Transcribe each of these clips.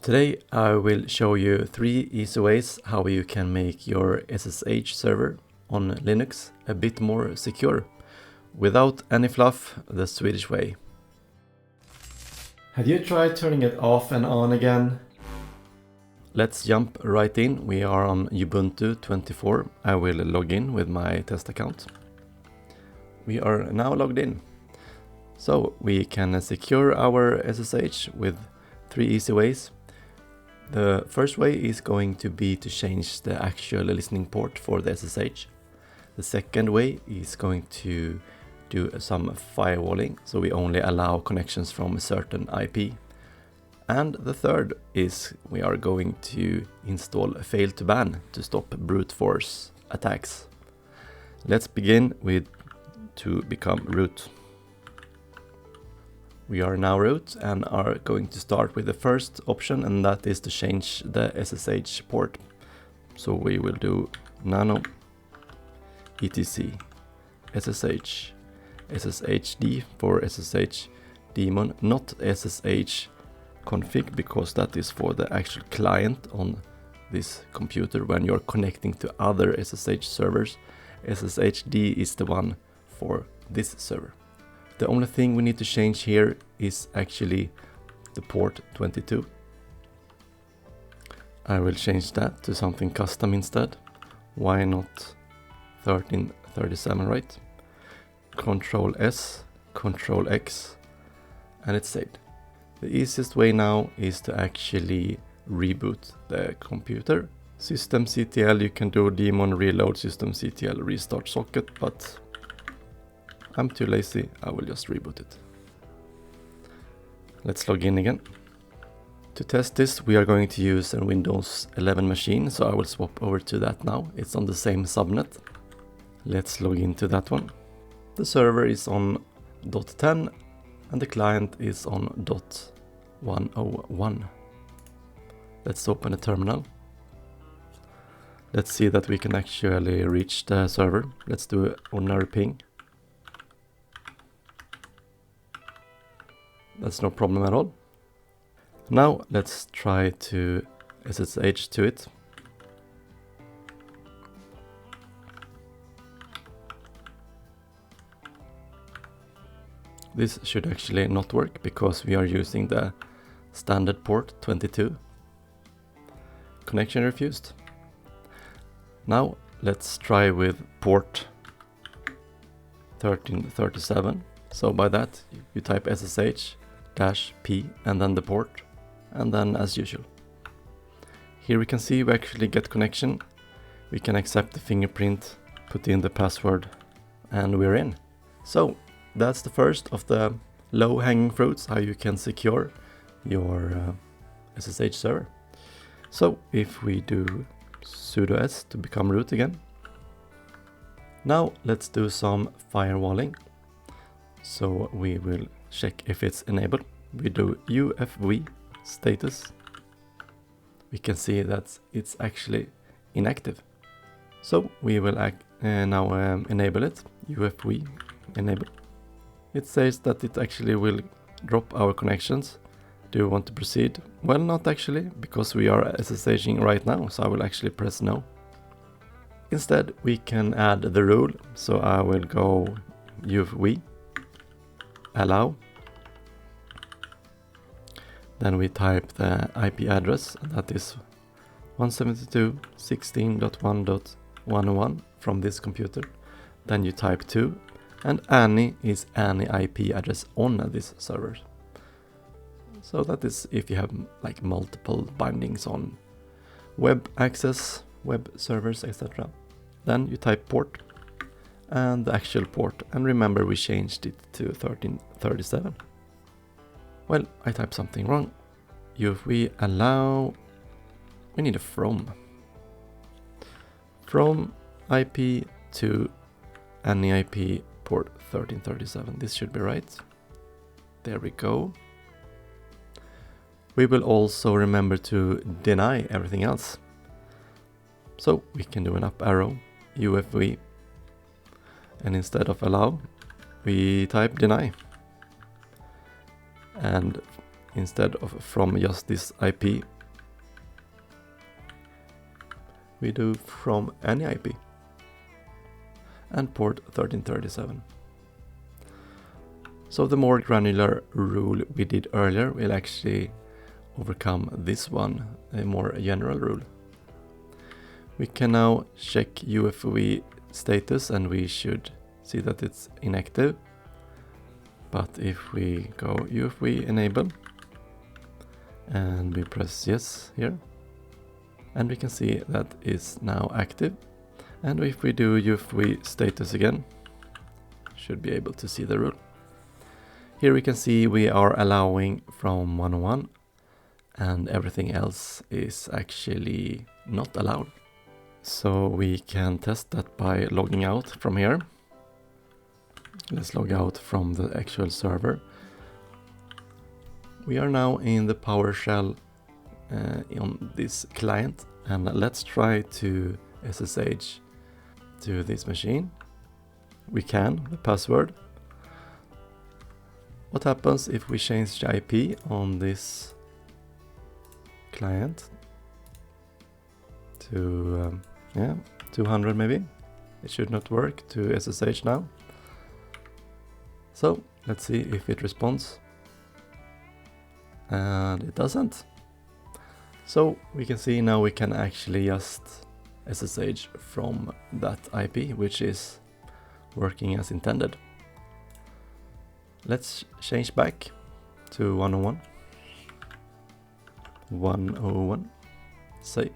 Today I will show you 3 easy ways how you can make your SSH server on Linux a bit more secure, without any fluff, the Swedish way. Have you tried turning it off and on again? Let's jump right in. We are on Ubuntu 24. I will log in with my test account. We are now logged in. So we can secure our SSH with 3 easy ways. The first way is going to be to change the actual listening port for the SSH. The second way is going to do some firewalling, so we only allow connections from a certain IP. And the third is we are going to install Fail2Ban to stop brute force attacks. Let's begin with to become root. We are now root and are going to start with the first option, and that is to change the SSH port. So we will do nano etc SSH SSHD for SSH daemon, not SSH config, because that is for the actual client on this computer when you're connecting to other SSH servers. SSHD is the one for this server. The only thing we need to change here is actually the port 22. I will change that to something custom instead. Why not 1337, right? Control S, Control X, and it's saved. The easiest way now is to actually reboot the computer. Systemctl, you can do daemon reload systemctl restart socket, but I'm too lazy, I will just reboot it. Let's log in again. To test this, we are going to use a Windows 11 machine, so I will swap over to that now. It's on the same subnet. Let's log into that one. The server is on .10 and the client is on .101. Let's open a terminal. Let's see that we can actually reach the server. Let's do an ordinary ping. That's no problem at all. Now let's try to SSH to it. This should actually not work because we are using the standard port 22. Connection refused. Now let's try with port 1337. So by that you type SSH-P and then the port, and then as usual. Here we can see we actually get connection. We can accept the fingerprint, put in the password, and we're in. So that's the first of the low-hanging fruits, how you can secure your SSH server. So if we do sudo s to become root again. Now let's do some firewalling. So we will check if it's enabled. We do UFV status. We can see that it's actually inactive. So we will now enable it. UFV enable. It says that it actually will drop our connections. Do you want to proceed? Well, not actually, because we are SSHing right now, so I will actually press no. Instead, we can add the rule. So I will go UFV allow. Then we type the IP address, and that is 172.16.1.101 from this computer. Then you type 2, and any is any IP address on this server. So that is if you have like multiple bindings on web access, web servers, etc. Then you type port and the actual port, and remember we changed it to 1337. Well, I typed something wrong. If we allow, we need a from IP to any IP port 1337. This should be right. There we go. We will also remember to deny everything else. So we can do an up arrow, UFV, and instead of allow, we type deny. And instead of from just this IP, We do from any IP. And port 1337. So the more granular rule we did earlier will actually overcome this one, a more general rule. We can now check UFW status and we should see that it's inactive. But if we go UFW enable and we press yes here, and we can see that is now active. And if we do UFW status again, should be able to see the rule. Here we can see we are allowing from 101 and everything else is actually not allowed. So we can test that by logging out from here. Let's log out from the actual server. We are now in the PowerShell on this client, and let's try to SSH to this machine. We can, the password. What happens if we change the IP on this client to 200 maybe? It should not work to SSH now. So let's see if it responds. And it doesn't. So we can see now we can actually just SSH from that IP, which is working as intended. Let's change back to 101. 101. Say.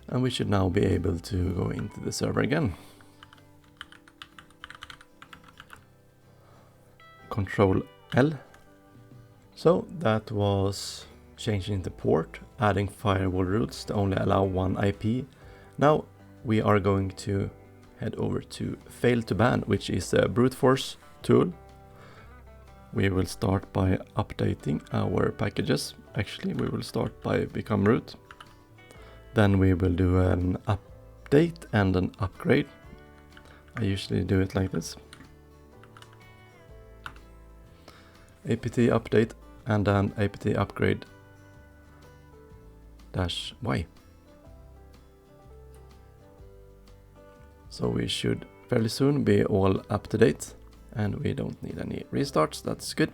And we should now be able to go into the server again. Control L. So that was changing the port, adding firewall rules to only allow one IP. Now we are going to head over to Fail2Ban, which is a brute force tool. We will start by updating our packages. Actually, we will start by become root. Then we will do an update and an upgrade. I usually do it like this. apt update and then apt upgrade -y. So we should fairly soon be all up to date and we don't need any restarts. That's good.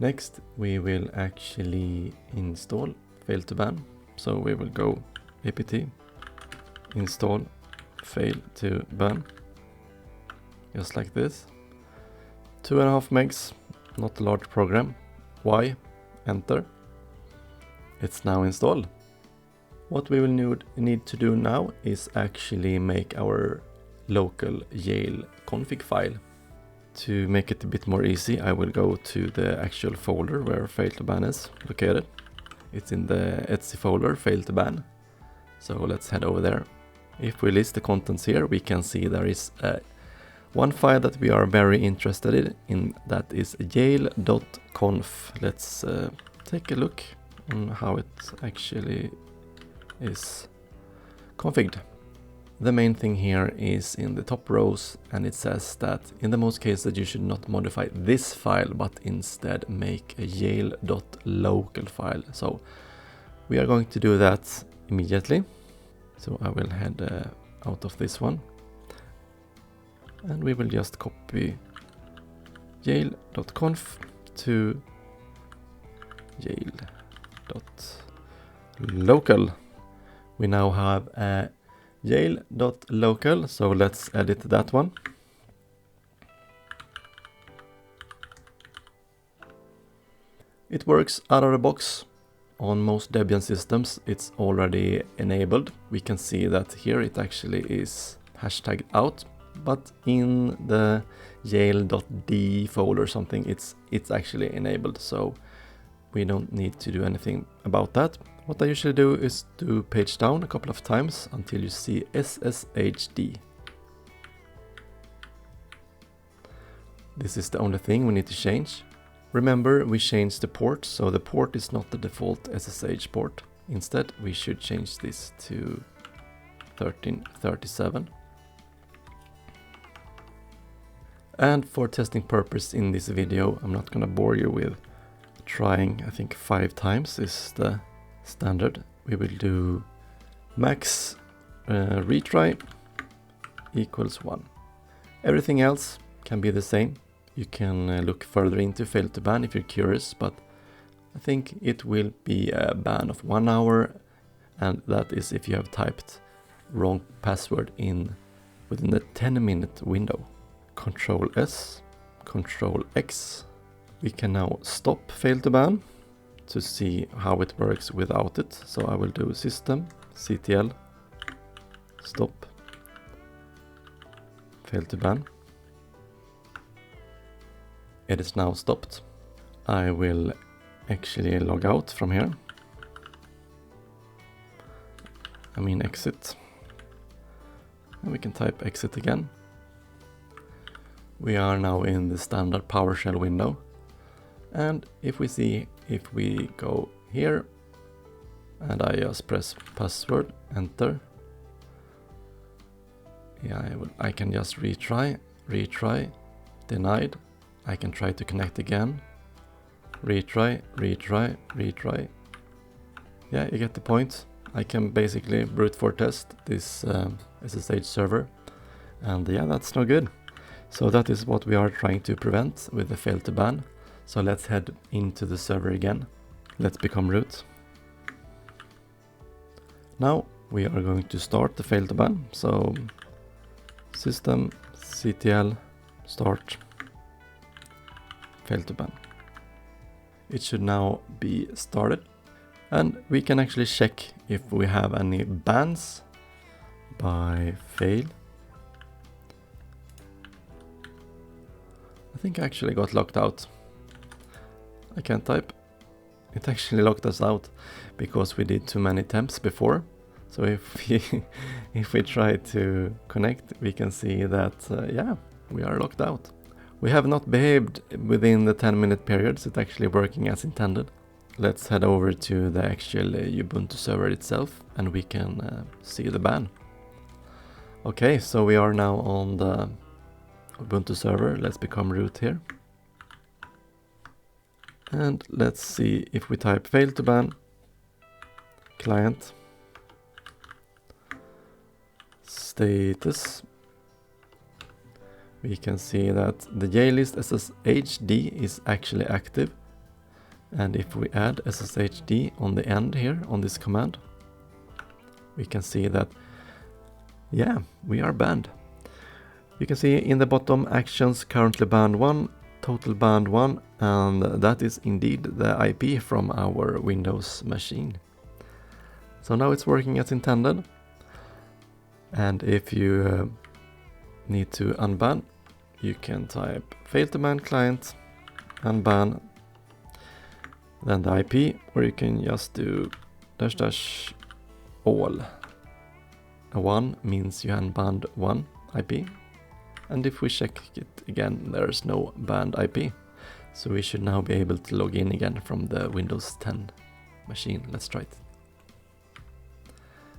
Next we will actually install Fail2Ban. So we will go apt install Fail2Ban, just like this. 2.5 megs, not a large program. Y, enter. It's now installed. What we will need to do now is actually make our local jail config file. To make it a bit more easy, I will go to the actual folder where Fail2Ban is located. It's in the etc folder, Fail2Ban. So let's head over there. If we list the contents here, we can see there is one file that we are very interested in, that is jail.conf. Let's take a look on how it actually is configured. The main thing here is in the top rows, and it says that in the most cases you should not modify this file but instead make a jail.local file. So we are going to do that immediately. So I will head out of this one and we will just copy jail.conf to jail.local. We now have a jail.local, so let's edit that one. It works out of the box. On most Debian systems it's already enabled. We can see that here it actually is hashtagged out, but in the jail.d folder or something it's actually enabled, so we don't need to do anything about that. What I usually do is to page down a couple of times until you see SSHD. This is the only thing we need to change. Remember, we changed the port, so the port is not the default SSH port. Instead, we should change this to 1337. And for testing purpose in this video, I'm not gonna bore you with trying, I think 5 times is the standard. We will do Max retry equals 1. Everything else can be the same. You can look further into Fail2Ban if you're curious, but I think it will be a ban of 1 hour, and that is if you have typed wrong password within the 10-minute window. Control S, Control X. We can now stop Fail2Ban to see how it works without it. So I will do system ctl stop Fail2Ban. It is now stopped. I will actually log out from here. I mean exit. And we can type exit again. We are now in the standard PowerShell window. And if we go here and I just press password, enter. Yeah, I can just retry, denied. I can try to connect again. Retry. Yeah, you get the point. I can basically brute force test this SSH server. And yeah, that's no good. So that is what we are trying to prevent with the Fail2Ban. So let's head into the server again. Let's become root. Now we are going to start the Fail2Ban. So system ctl start Fail2Ban. It should now be started, and we can actually check if we have any bans by fail. I think I actually got locked out. I can't type. It actually locked us out because we did too many attempts before. So if we try to connect, we can see that yeah, we are locked out. We have not behaved within the 10-minute periods. It's actually working as intended. Let's head over to the actual Ubuntu server itself and we can see the ban. Okay, so we are now on the Ubuntu server. Let's become root here. And let's see if we type Fail2Ban client status. We can see that the JList SSHD is actually active. And if we add SSHD on the end here on this command, we can see that, yeah, we are banned. You can see in the bottom actions currently banned 1, total banned 1, and that is indeed the IP from our Windows machine. So now it's working as intended. And if you need to unban, you can type Fail2Ban client unban, then the IP, or you can just do --all. A 1 means you unbanned 1 IP, and if we check it again, there's no banned IP. So we should now be able to log in again from the Windows 10 machine. Let's try it.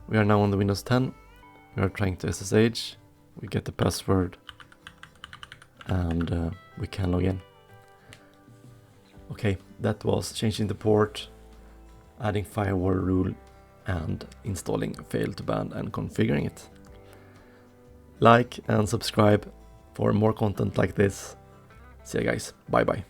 We are now on the Windows 10. We are trying to SSH. We get the password and we can log in. Okay, that was changing the port, adding firewall rule, and installing Fail2Ban and configuring it. Like and subscribe for more content like this. See you guys. Bye bye.